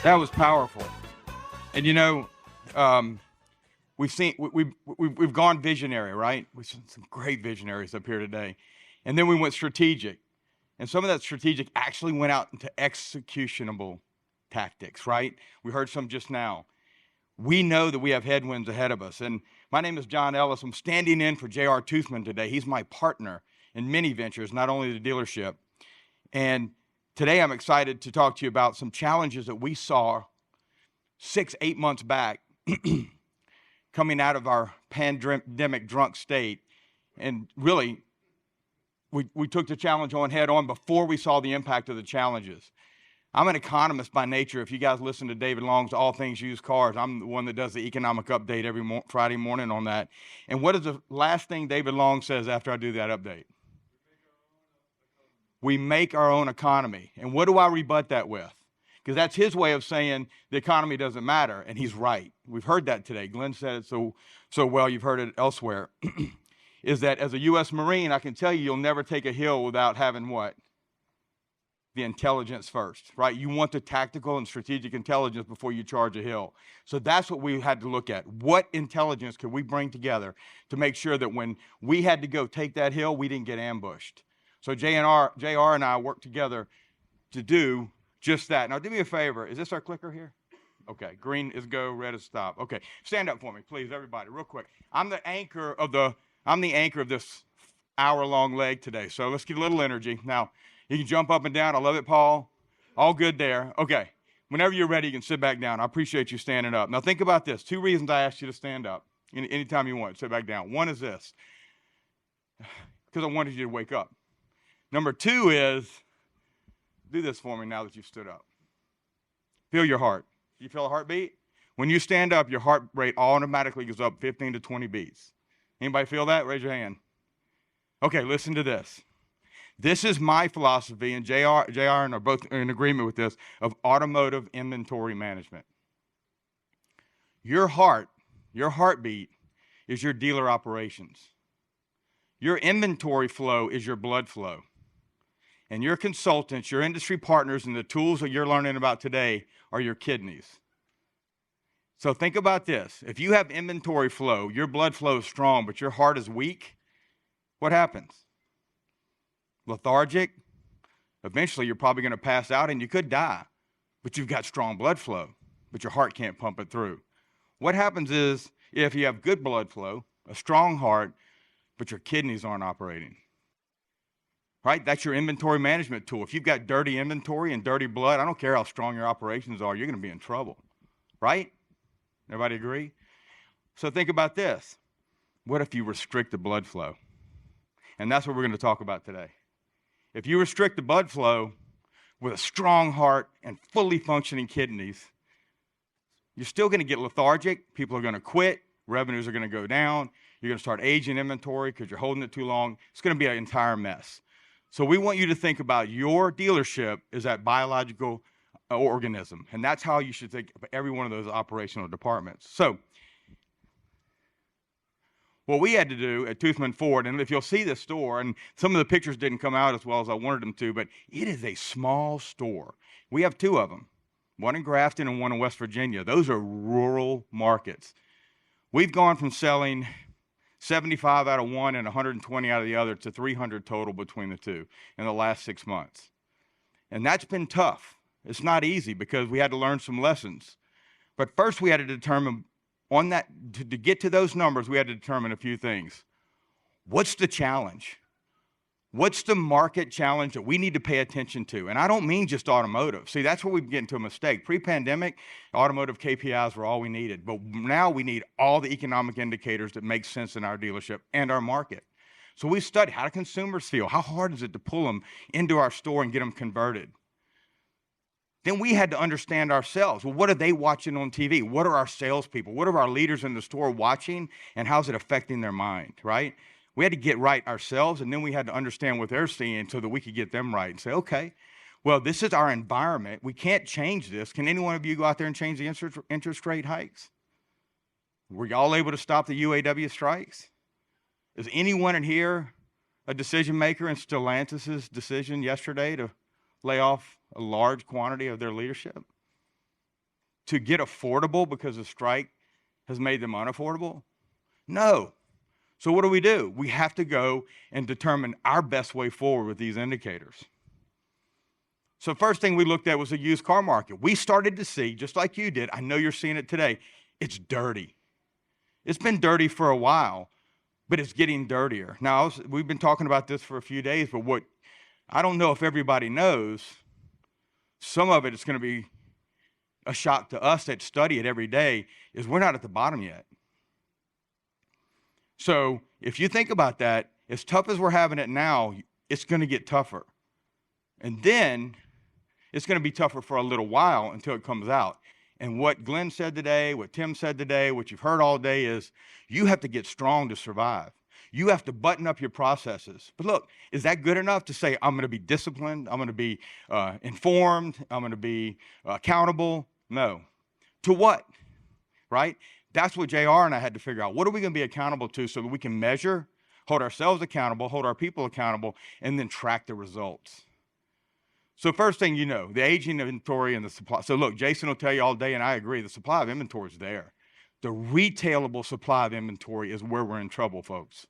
That was powerful. And you know, we've gone visionary, right? We've seen some great visionaries up here today, and then we went strategic, and some of that strategic actually went out into executionable tactics, right? We heard some just now. We know that we have headwinds ahead of us, and my name is John Ellis. I'm standing in for J.R. Toothman today. He's my partner in many ventures, not only the dealership. And today I'm excited to talk to you about some challenges that we saw 6-8 months back coming out of our pandemic drunk state. And really, we took the challenge on head on before we saw the impact of the challenges. I'm an economist by nature. If you guys listen to David Long's All Things Used Cars, I'm the one that does the economic update every Friday morning on that. And what is the last thing David Long says after I do that update? We make our own economy. And what do I rebut that with? Because that's his way of saying the economy doesn't matter, and he's right. We've heard that today. Glenn said it so well, you've heard it elsewhere. Is that as a U.S. Marine, I can tell you, you'll never take a hill without having what? The intelligence first, right? You want the tactical and strategic intelligence before you charge a hill. So that's what we had to look at. What intelligence could we bring together to make sure that when we had to go take that hill, we didn't get ambushed? So JR and I worked together to do just that. Now, do me a favor. Is this our clicker here? Okay. Green is go, red is stop. Okay. Stand up for me, please, everybody, real quick. I'm the anchor of this hour-long leg today. So let's get a little energy. Now, you can jump up and down. I love it, Paul. All good there. Okay. Whenever you're ready, you can sit back down. I appreciate you standing up. Now, think about this. 2 reasons I asked you to stand up. Anytime you want, sit back down. One is this, because I wanted you to wake up. Number 2 is, do this for me now that you've stood up. Feel your heart. You feel a heartbeat? When you stand up, your heart rate automatically goes up 15 to 20 beats. Anybody feel that? Raise your hand. Okay, listen to this. This is my philosophy, and JR and are both in agreement with this, of automotive inventory management. Your heartbeat is your dealer operations. Your inventory flow is your blood flow. And your consultants, your industry partners, and the tools that you're learning about today are your kidneys. So think about this. If you have inventory flow, your blood flow is strong, but your heart is weak, what happens? Lethargic. Eventually, you're probably going to pass out and you could die, but you've got strong blood flow, but your heart can't pump it through. What happens is if you have good blood flow, a strong heart, but your kidneys aren't operating, right? That's your inventory management tool. If you've got dirty inventory and dirty blood, I don't care how strong your operations are, you're going to be in trouble, right? Everybody agree? So think about this. What if you restrict the blood flow? And that's what we're going to talk about today. If you restrict the blood flow with a strong heart and fully functioning kidneys, you're still going to get lethargic. People are going to quit. Revenues are going to go down. You're going to start aging inventory because you're holding it too long. It's going to be an entire mess. So we want you to think about your dealership as that biological organism. And that's how you should think of every one of those operational departments. So what we had to do at Toothman Ford, and if you'll see this store, and some of the pictures didn't come out as well as I wanted them to, but it is a small store. We have 2 of them, one in Grafton and one in West Virginia. Those are rural markets. We've gone from selling 75 out of one and 120 out of the other to 300 total between the 2 in the last 6 months. And that's been tough. It's not easy because we had to learn some lessons. But first we had to determine on that, to get to those numbers, we had to determine a few things. What's the challenge? What's the market challenge that we need to pay attention to? And I don't mean just automotive. See, that's where we get into a mistake. Pre-pandemic, automotive KPIs were all we needed. But now we need all the economic indicators that make sense in our dealership and our market. So we studied, how do consumers feel? How hard is it to pull them into our store and get them converted? Then we had to understand ourselves. Well, what are they watching on TV? What are our salespeople? What are our leaders in the store watching? And how's it affecting their mind, right? We had to get right ourselves, and then we had to understand what they're seeing so that we could get them right and say, okay, well, this is our environment. We can't change this. Can any one of you go out there and change the interest rate hikes? Were y'all able to stop the UAW strikes? Is anyone in here a decision maker in Stellantis' decision yesterday to lay off a large quantity of their leadership? to get affordable because the strike has made them unaffordable? No. So what do? We have to go and determine our best way forward with these indicators. So first thing we looked at was the used car market. We started to see, just like you did, I know you're seeing it today, it's dirty. It's been dirty for a while, but it's getting dirtier. Now, we've been talking about this for a few days, but what I don't know if everybody knows, some of it is going to be a shock to us that study it every day, is we're not at the bottom yet. So if you think about that, as tough as we're having it now, it's going to get tougher. And then it's going to be tougher for a little while until it comes out. And what Glenn said today, what Tim said today, what you've heard all day is you have to get strong to survive. You have to button up your processes. But look, is that good enough to say, I'm going to be disciplined, I'm going to be informed, I'm going to be accountable? No. To what, right? That's what JR and I had to figure out. What are we going to be accountable to so that we can measure, hold ourselves accountable, hold our people accountable, and then track the results? So first thing you know, the aging inventory and the supply. So look, Jason will tell you all day, and I agree, the supply of inventory is there. The retailable supply of inventory is where we're in trouble, folks.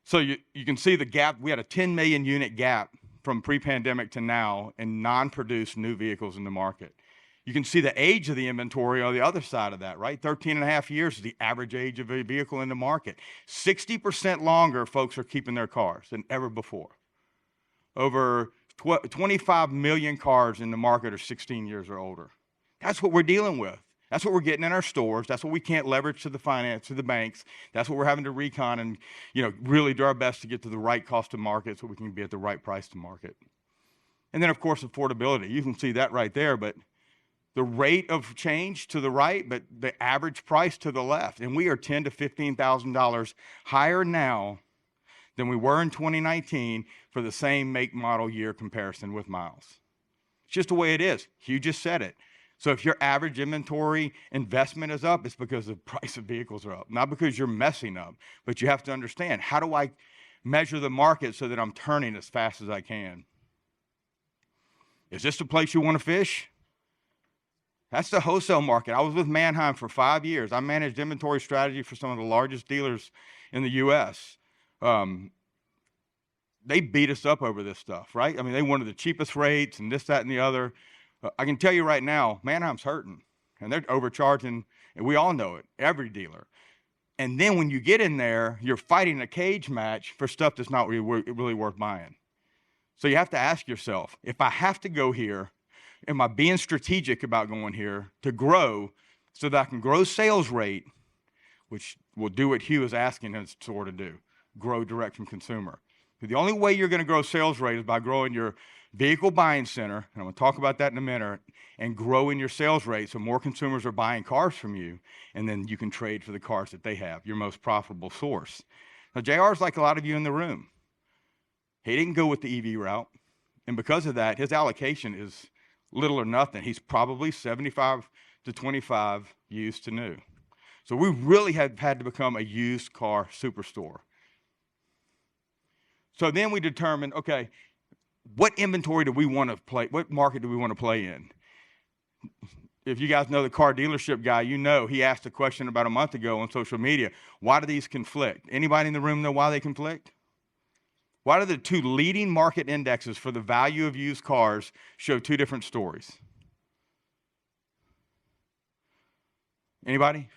So you can see the gap. We had a 10 million unit gap from pre-pandemic to now in non-produced new vehicles in the market. You can see the age of the inventory on the other side of that, right? 13 and a half years is the average age of a vehicle in the market. 60% longer folks are keeping their cars than ever before. Over 25 million cars in the market are 16 years or older. That's what we're dealing with. That's what we're getting in our stores. That's what we can't leverage to the finance, to the banks. That's what we're having to recon and, really do our best to get to the right cost to market so we can be at the right price to market. And then, of course, affordability. You can see that right there, but the rate of change to the right, but the average price to the left. And we are $10,000 to $15,000 higher now than we were in 2019 for the same make, model, year comparison with miles. It's just the way it is. Hugh just said it. So if your average inventory investment is up, it's because the price of vehicles are up, not because you're messing up. But you have to understand, how do I measure the market so that I'm turning as fast as I can? Is this the place you want to fish? That's the wholesale market. I was with Manheim for 5 years. I managed inventory strategy for some of the largest dealers in the U.S. They beat us up over this stuff, right? I mean, they wanted the cheapest rates and this, that, and the other. I can tell you right now, Manheim's hurting, and they're overcharging, and we all know it, every dealer. And then when you get in there, you're fighting a cage match for stuff that's not really worth buying. So you have to ask yourself, if I have to go here, am I being strategic about going here to grow so that I can grow sales rate, which will do what Hugh is asking us to sort of do, grow direct from consumer. The only way you're going to grow sales rate is by growing your vehicle buying center, and I'm going to talk about that in a minute, and growing your sales rate so more consumers are buying cars from you, and then you can trade for the cars that they have, your most profitable source. Now, JR is like a lot of you in the room. He didn't go with the EV route, and because of that, his allocation is little or nothing. He's probably 75 to 25 used to new. So we really have had to become a used car superstore. So then we determined, okay, what inventory do we want to play? What market do we want to play in? If you guys know the car dealership guy, you know he asked a question about a month ago on social media. Why do these conflict? Anybody in the room know why they conflict? Why do the two leading market indexes for the value of used cars show two different stories? Anybody?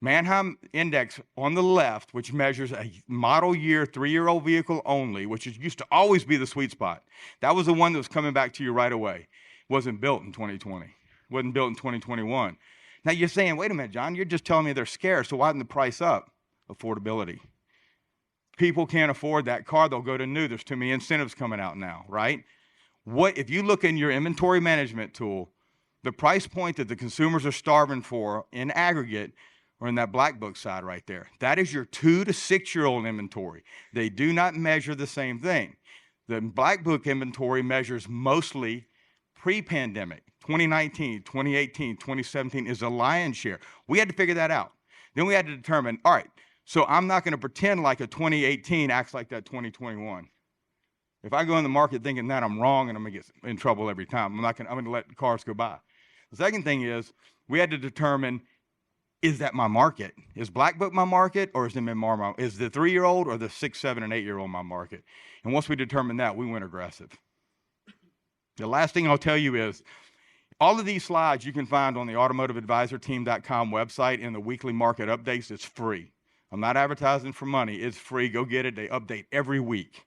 Manheim Index on the left, which measures a model year, 3-year-old vehicle only, which used to always be the sweet spot. That was the one that was coming back to you right away. Wasn't built in 2020. Wasn't built in 2021. Now you're saying, wait a minute, John, you're just telling me they're scarce, so why isn't the price up? Affordability. People can't afford that car, they'll go to new. There's too many incentives coming out now, right? If you look in your inventory management tool, the price point that the consumers are starving for in aggregate, or in that black book side right there, that is your 2 to 6-year-old inventory. They do not measure the same thing. The black book inventory measures mostly pre-pandemic. 2019, 2018, 2017 is a lion's share. We had to figure that out. Then we had to determine, all right, so I'm not going to pretend like a 2018 acts like that 2021. If I go in the market thinking that, I'm wrong and I'm going to get in trouble every time. I'm going to let cars go by. The second thing is we had to determine, is that my market? Is Black Book my market, or is MMR my, is the 3-year-old or the 6, 7, and 8-year-old my market? And once we determined that, we went aggressive. The last thing I'll tell you is, all of these slides you can find on the automotiveadvisorteam.com website in the weekly market updates. It's free. I'm not advertising for money. It's free. Go get it. They update every week.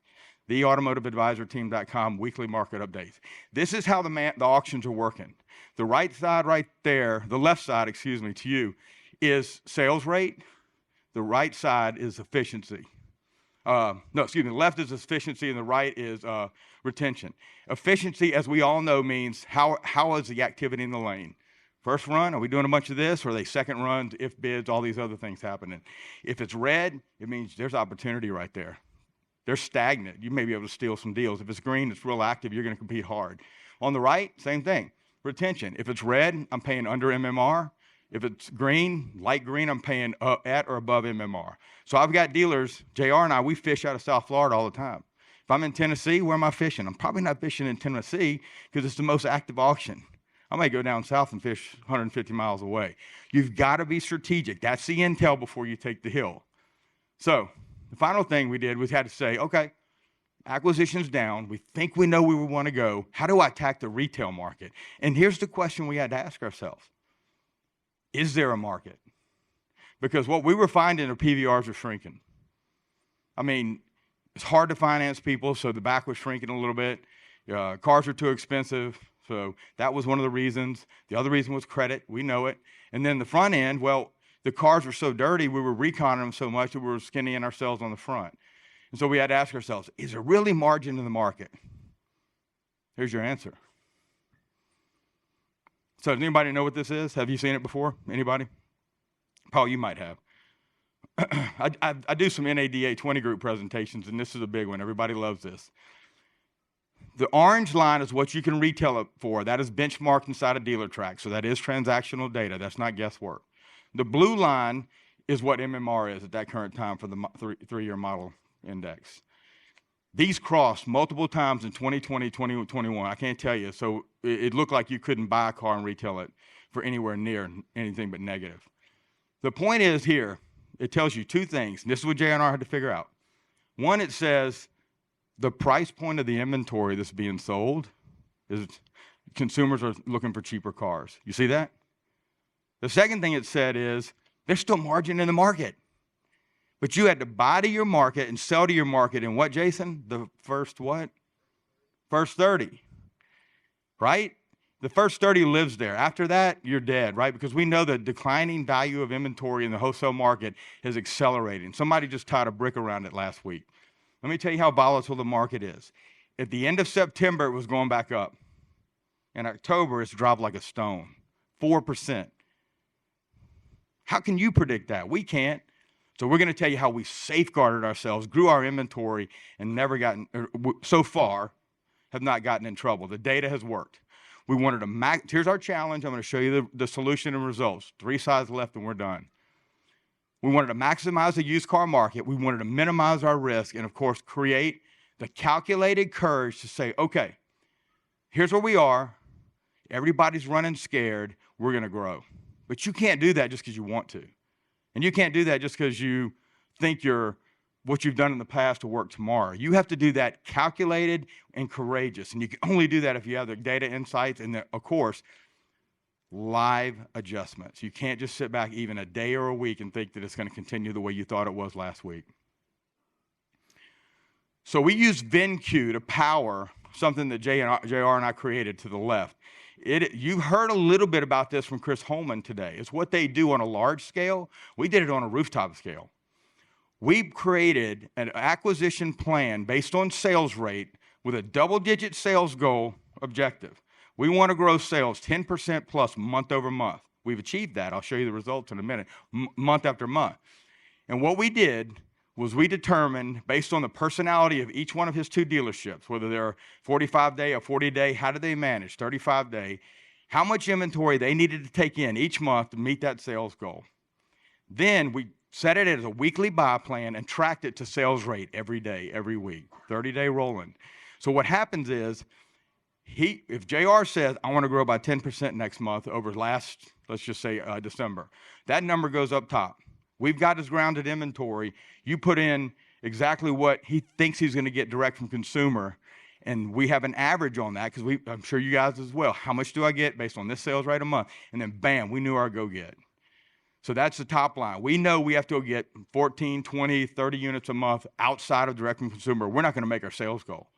The automotiveadvisorteam.com weekly market updates. This is how the auctions are working. The right side right there, the left side, excuse me, to you, is sales rate. The right side is efficiency. The left is efficiency and the right is retention. Efficiency, as we all know, means how is the activity in the lane? First run, are we doing a bunch of this? Or are they second runs, if bids, all these other things happening? If it's red, it means there's opportunity right there. They're stagnant. You may be able to steal some deals. If it's green, it's real active. You're going to compete hard. On the right, same thing. Retention. If it's red, I'm paying under MMR. If it's green, light green, I'm paying at or above MMR. So I've got dealers, JR and I, we fish out of South Florida all the time. If I'm in Tennessee, where am I fishing? I'm probably not fishing in Tennessee because it's the most active auction. I may go down south and fish 150 miles away. You've got to be strategic. That's the intel before you take the hill. So the final thing we did was had to say, okay, acquisition's down. We think we know where we want to go. How do I attack the retail market? And here's the question we had to ask ourselves. Is there a market? Because what we were finding are PVRs are shrinking. I mean, it's hard to finance people, so the back was shrinking a little bit. Cars are too expensive, so that was one of the reasons. The other reason was credit. We know it. And then the front end, well, the cars were so dirty, we were reconning them so much that we were skinnying ourselves on the front. And so we had to ask ourselves, is there really margin in the market? Here's your answer. So does anybody know what this is? Have you seen it before? Anybody? Paul, you might have. I do some NADA 20 group presentations, and this is a big one. Everybody loves this. The orange line is what you can retail it for. That is benchmarked inside a dealer track, so that is transactional data. That's not guesswork. The blue line is what MMR is at that current time for the three-year model index. These crossed multiple times in 2020, 2021. I can't tell you. So it looked like you couldn't buy a car and retail it for anywhere near anything but negative. The point is here, it tells you two things. And this is what JNR had to figure out. One, it says the price point of the inventory that's being sold is consumers are looking for cheaper cars. You see that? The second thing it said is there's still margin in the market. But you had to buy to your market and sell to your market in what, Jason? The first what? First 30, right? The first 30 lives there. After that, you're dead, right? Because we know the declining value of inventory in the wholesale market is accelerating. Somebody just tied a brick around it last week. Let me tell you how volatile the market is. At the end of September, it was going back up. In October, it's dropped like a stone, 4%. How can you predict that? We can't. So we're going to tell you how we safeguarded ourselves, grew our inventory, and never gotten, so far, have not gotten in trouble. The data has worked. We wanted to here's our challenge. I'm going to show you the solution and results. 3 slides left and we're done. We wanted to maximize the used car market. We wanted to minimize our risk and, of course, create the calculated courage to say, okay, here's where we are. Everybody's running scared. We're going to grow. But you can't do that just because you want to. And you can't do that just because you think what you've done in the past will work tomorrow. You have to do that calculated and courageous. And you can only do that if you have the data insights and, of course, live adjustments. You can't just sit back even a day or a week and think that it's going to continue the way you thought it was last week. So we use VINCUE to power something that JR and I created to the left. You heard a little bit about this from Chris Holman today. It's what they do on a large scale. We did it on a rooftop scale. We created an acquisition plan based on sales rate with a double-digit sales goal objective. We want to grow sales 10% plus month over month. We've achieved that. I'll show you the results in a minute, month after month. And what we did was we determined, based on the personality of each one of his 2 dealerships, whether they're 45-day or 40-day, how do they manage, 35-day, how much inventory they needed to take in each month to meet that sales goal. Then we set it as a weekly buy plan and tracked it to sales rate every day, every week, 30-day rolling. So what happens is If JR says, I want to grow by 10% next month over last, let's just say December, that number goes up top. We've got his grounded inventory. You put in exactly what he thinks he's going to get direct from consumer, and we have an average on that because I'm sure you guys as well. How much do I get based on this sales rate a month? And then bam, we knew our go get. So that's the top line. We know we have to get 14, 20, 30 units a month outside of direct from consumer. We're not going to make our sales goal.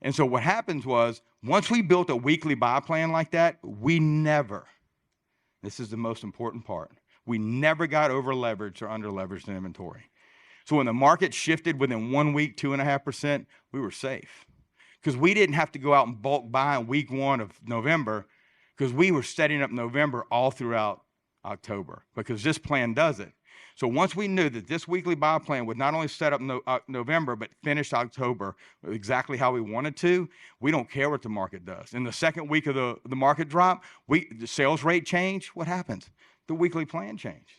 And so what happens was, once we built a weekly buy plan like that, we never, this is the most important part, we never got over leveraged or under leveraged in inventory. So when the market shifted within 1 week, 2.5%, we were safe. Because we didn't have to go out and bulk buy in week 1 of November, because we were setting up November all throughout October, because this plan does it. So once we knew that this weekly buy plan would not only set up November, but finish October exactly how we wanted to, we don't care what the market does. In the second week of the market drop, the sales rate change, what happens? The weekly plan changed.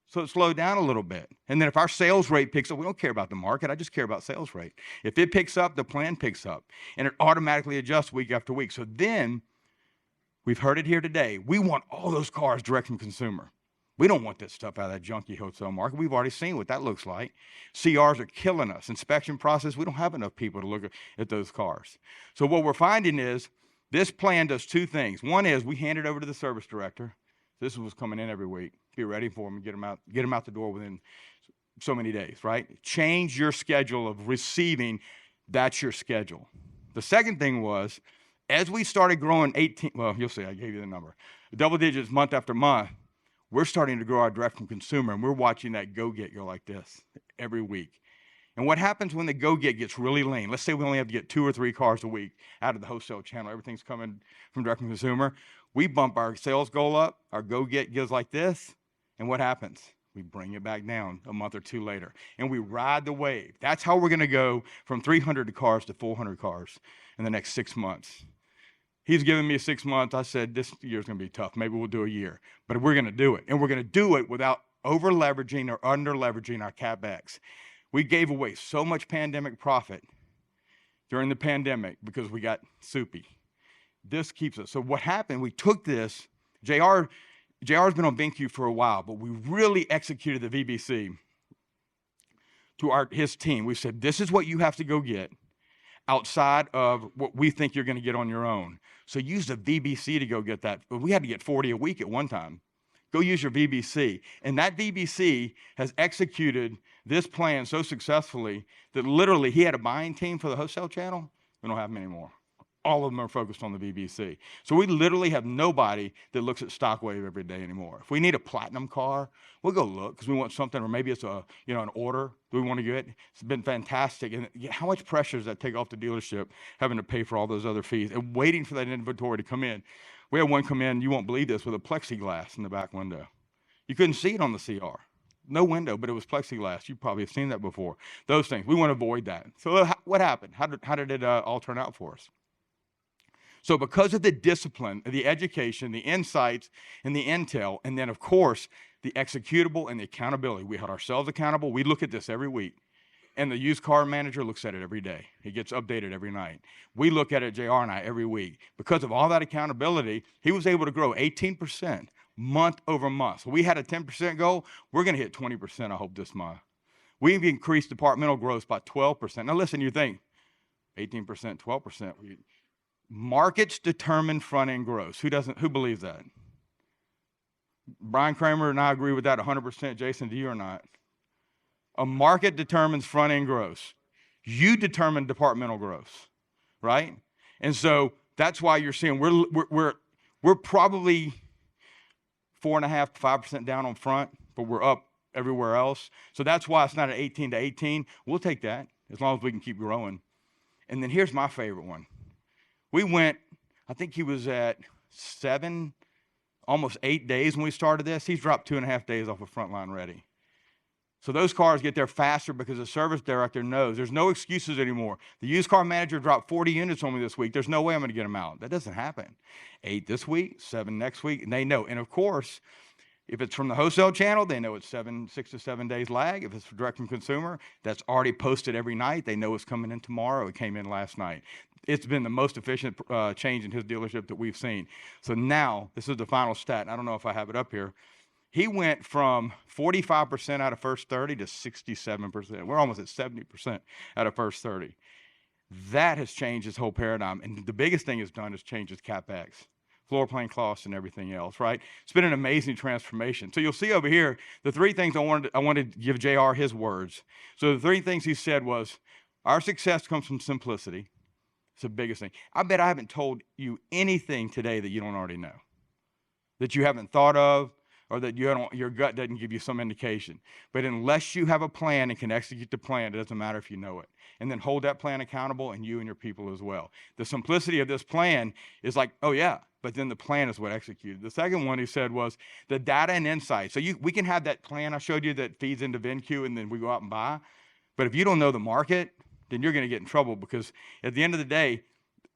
So it slowed down a little bit. And then if our sales rate picks up, we don't care about the market, I just care about sales rate. If it picks up, the plan picks up, and it automatically adjusts week after week. So then, we've heard it here today, we want all those cars direct from consumer. We don't want this stuff out of that junky wholesale market. We've already seen what that looks like. CRs are killing us. Inspection process, we don't have enough people to look at those cars. So what we're finding is this plan does 2 things. One is we hand it over to the service director. This was coming in every week. Be ready for them and get them out the door within so many days, right? Change your schedule of receiving. That's your schedule. The second thing was, as we started growing well, you'll see, I gave you the number, double digits month after month, we're starting to grow our direct from consumer, and we're watching that go-get go like this every week. And what happens when the go-get gets really lean? Let's say we only have to get 2 or 3 cars a week out of the wholesale channel. Everything's coming from direct from consumer. We bump our sales goal up. Our go-get goes like this. And what happens? We bring it back down a month or 2 later. And we ride the wave. That's how we're going to go from 300 cars to 400 cars in the next 6 months. He's given me 6 months. I said, this year's going to be tough. Maybe we'll do a year. But we're going to do it. And we're going to do it without over-leveraging or under-leveraging our CapEx. We gave away so much pandemic profit during the pandemic because we got soupy. This keeps us. So what happened, we took this. JR's been on VINCUE for a while, but we really executed the VBC to his team. We said, this is what you have to go get outside of what we think you're going to get on your own. So use the VBC to go get that. We had to get 40 a week at one time. Go use your VBC. And that VBC has executed this plan so successfully that literally he had a buying team for the wholesale channel. We don't have them anymore. All of them are focused on the VBC. So we literally have nobody that looks at Stockwave every day anymore. If we need a platinum car, we'll go look because we want something, or maybe it's an order that we want to get. It's been fantastic. And how much pressure does that take off the dealership having to pay for all those other fees and waiting for that inventory to come in? We had one come in, you won't believe this, with a plexiglass in the back window. You couldn't see it on the CR. No window, but it was plexiglass. You probably have seen that before. Those things, we want to avoid that. So what happened? How did it all turn out for us? So because of the discipline, the education, the insights, and the intel, and then, of course, the executable and the accountability. We held ourselves accountable. We look at this every week. And the used car manager looks at it every day. It gets updated every night. We look at it, JR and I, every week. Because of all that accountability, he was able to grow 18% month over month. So we had a 10% goal. We're going to hit 20%, I hope, this month. We've increased departmental growth by 12%. Now, listen, you think 18%, 12%. Markets determine front-end growth. Who believes that? Brian Kramer and I agree with that 100%. Jason, do you or not? A market determines front-end growth. You determine departmental growth, right? And so that's why you're seeing we're probably 4.5% to 5% down on front, but we're up everywhere else. So that's why it's not an 18 to 18. We'll take that as long as we can keep growing. And then here's my favorite one. We went, I think he was at 7, almost 8 days when we started this. He's dropped 2.5 days off of Frontline Ready. So those cars get there faster because the service director knows. There's no excuses anymore. The used car manager dropped 40 units on me this week. There's no way I'm going to get them out. That doesn't happen. 8 this week, 7 next week, and they know. And of course, If it's from the wholesale channel, they know it's 6 to 7 days lag. If it's direct from consumer, that's already posted every night. They know it's coming in tomorrow. It came in last night. It's been the most efficient change in his dealership that we've seen. So now, this is the final stat. I don't know if I have it up here. He went from 45% out of first 30 to 67%. We're almost at 70% out of first 30. That has changed his whole paradigm. And the biggest thing it's done is change his CapEx, floor plan costs, and everything else, right? It's been an amazing transformation. So you'll see over here, the three things I wanted to give JR his words. So the three things he said was, our success comes from simplicity. It's the biggest thing. I bet I haven't told you anything today that you don't already know, that you haven't thought of, or that your gut doesn't give you some indication. But unless you have a plan and can execute the plan, it doesn't matter if you know it. And then hold that plan accountable, and you and your people as well. The simplicity of this plan is like, oh yeah, but then the plan is what executed. The second one he said was the data and insight. So we can have that plan I showed you that feeds into VINCUE, and then we go out and buy. But if you don't know the market, then you're going to get in trouble, because at the end of the day,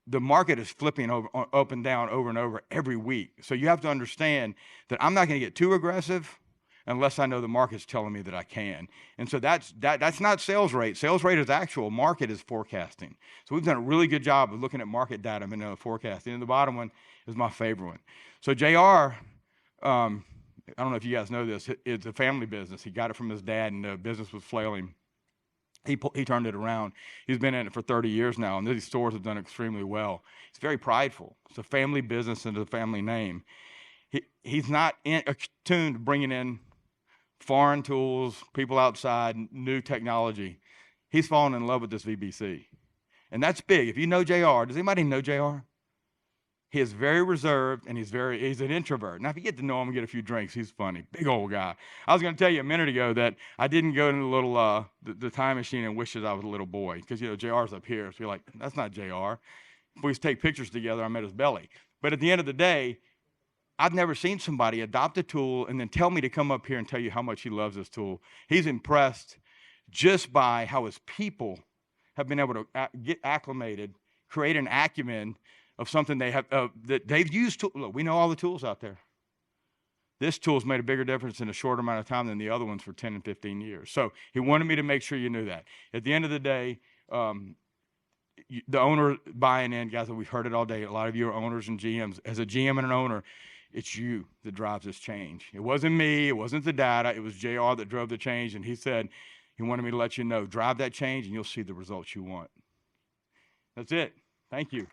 the market is flipping up and down over and over every week. So you have to understand that I'm not going to get too aggressive unless I know the market's telling me that I can. And so that's not sales rate. Sales rate is actual. Market is forecasting. So we've done a really good job of looking at market data and forecasting. And the bottom one is my favorite one. So JR, I don't know if you guys know this, it's a family business. He got it from his dad, and the business was flailing. He turned it around. He's been in it for 30 years now, and these stores have done extremely well. He's very prideful. It's a family business and a family name. He's not attuned to bringing in foreign tools, people outside, new technology. He's fallen in love with this VBC. And that's big. If you know JR, does anybody know JR? He is very reserved, and he's an introvert. Now, if you get to know him and get a few drinks, he's funny. Big old guy. I was going to tell you a minute ago that I didn't go in the little the time machine and wish that I was a little boy, because JR's up here. So you're like, that's not JR. If we used to take pictures together, I'm at his belly. But at the end of the day, I've never seen somebody adopt a tool and then tell me to come up here and tell you how much he loves this tool. He's impressed just by how his people have been able to get acclimated, create an acumen of something they have that they've used. Look, we know all the tools out there. This tool's made a bigger difference in a shorter amount of time than the other ones for 10 and 15 years. So he wanted me to make sure you knew that. At the end of the day, the owner buying in, guys, we've heard it all day. A lot of you are owners and GMs. As a GM and an owner, it's you that drives this change. It wasn't me. It wasn't the data. It was JR that drove the change. And he said he wanted me to let you know, drive that change, and you'll see the results you want. That's it. Thank you.